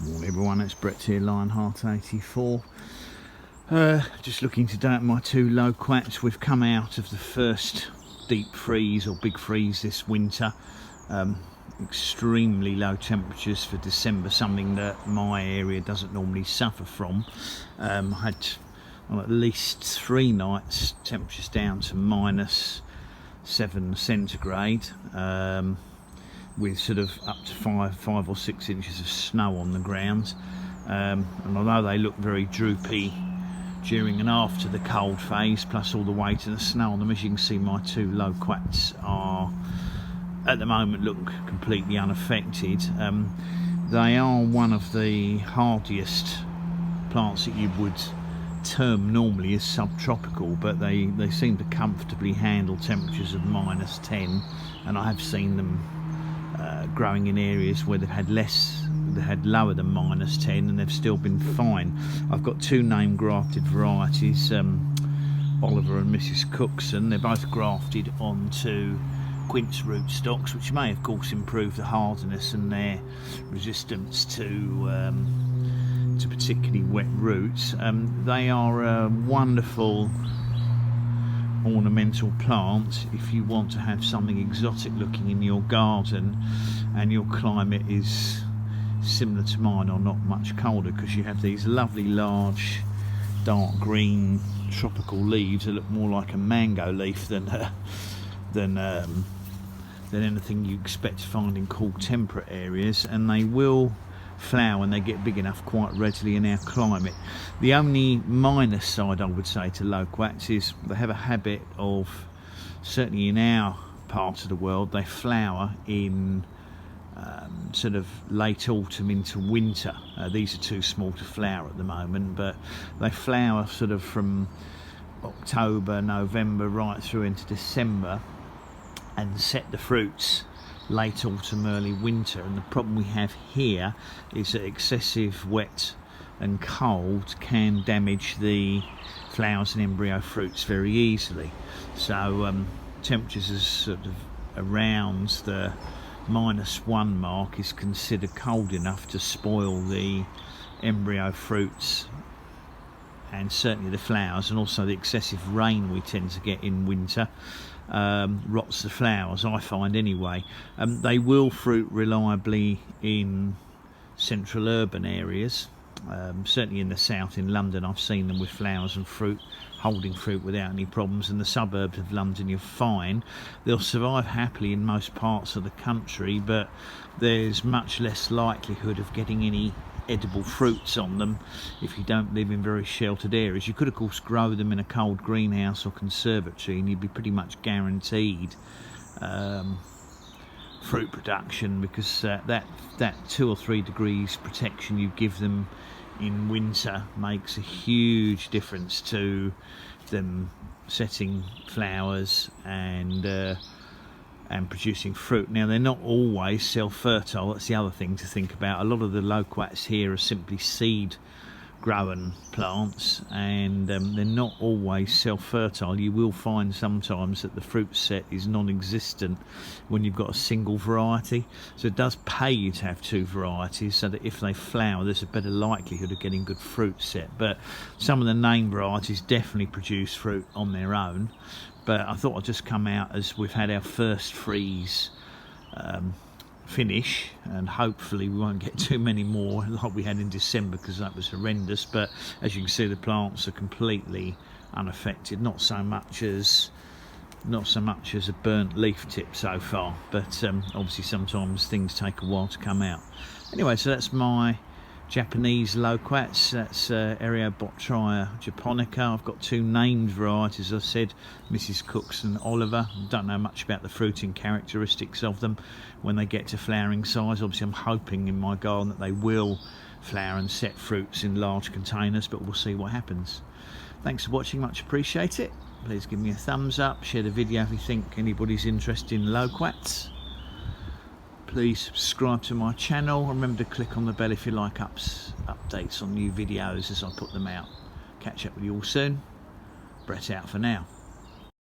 Morning everyone, it's Brett here, Lionheart84. Just looking today at my two loquats. We've come out of the first deep freeze or big freeze this winter. Extremely low temperatures for December, something that my area doesn't normally suffer from. I had at least 3 nights temperatures down to -7 centigrade. With sort of up to 5 or 6 inches of snow on the ground, and although they look very droopy during and after the cold phase, plus all the weight and the snow on them, as you can see, my two loquats are at the moment look completely unaffected. They are one of the hardiest plants that you would term normally as subtropical, but they seem to comfortably handle temperatures of -10, and I have seen them growing in areas where they've had lower than -10, and they've still been fine. I've got 2 name grafted varieties, Oliver and Mrs. Cookson. They're both grafted onto quince rootstocks, which may of course improve the hardiness and their resistance to particularly wet roots. They are a wonderful ornamental plant if you want to have something exotic looking in your garden and your climate is similar to mine or not much colder, because you have these lovely large dark green tropical leaves that look more like a mango leaf than anything you expect to find in cool temperate areas, and they will flower when they get big enough quite readily in our climate. The only minus side I would say to loquats is they have a habit of, certainly in our part of the world, they flower in sort of late autumn into winter. These are too small to flower at the moment, but they flower sort of from October, November right through into December and set the fruits late autumn, early winter. And the problem we have here is that excessive wet and cold can damage the flowers and embryo fruits very easily. So temperatures are sort of around the -1 mark is considered cold enough to spoil the embryo fruits and certainly the flowers, and also the excessive rain we tend to get in winter rots the flowers, I find anyway. They will fruit reliably in central urban areas. Certainly in the south, in London, I've seen them with flowers and fruit, holding fruit without any problems. In the suburbs of London you're fine. They'll survive happily in most parts of the country, but there's much less likelihood of getting any edible fruits on them if you don't live in very sheltered areas. You could of course grow them in a cold greenhouse or conservatory and you'd be pretty much guaranteed fruit production, because that 2 or 3 degrees protection you give them in winter makes a huge difference to them setting flowers and producing fruit. Now, they're not always self-fertile. That's the other thing to think about. A lot of the loquats here are simply seed grown plants, and they're not always self-fertile. You will find sometimes that the fruit set is non-existent when you've got a single variety, so it does pay you to have 2 varieties so that if they flower there's a better likelihood of getting good fruit set. But some of the name varieties definitely produce fruit on their own. But I thought I'd just come out as we've had our first freeze finish, and hopefully we won't get too many more like we had in December, because that was horrendous. But as you can see, the plants are completely unaffected, not so much as a burnt leaf tip so far, but obviously sometimes things take a while to come out. Anyway, so that's my Japanese loquats. That's Eriobotrya Japonica. I've got 2 named varieties, as I said, Mrs. Cookson and Oliver. Don't know much about the fruiting characteristics of them when they get to flowering size. Obviously I'm hoping in my garden that they will flower and set fruits in large containers, but we'll see what happens. Thanks for watching, much appreciate it. Please give me a thumbs up, share the video if you think anybody's interested in loquats. Please subscribe to my channel. Remember to click on the bell if you like updates on new videos as I put them out. Catch up with you all soon. Brett out for now.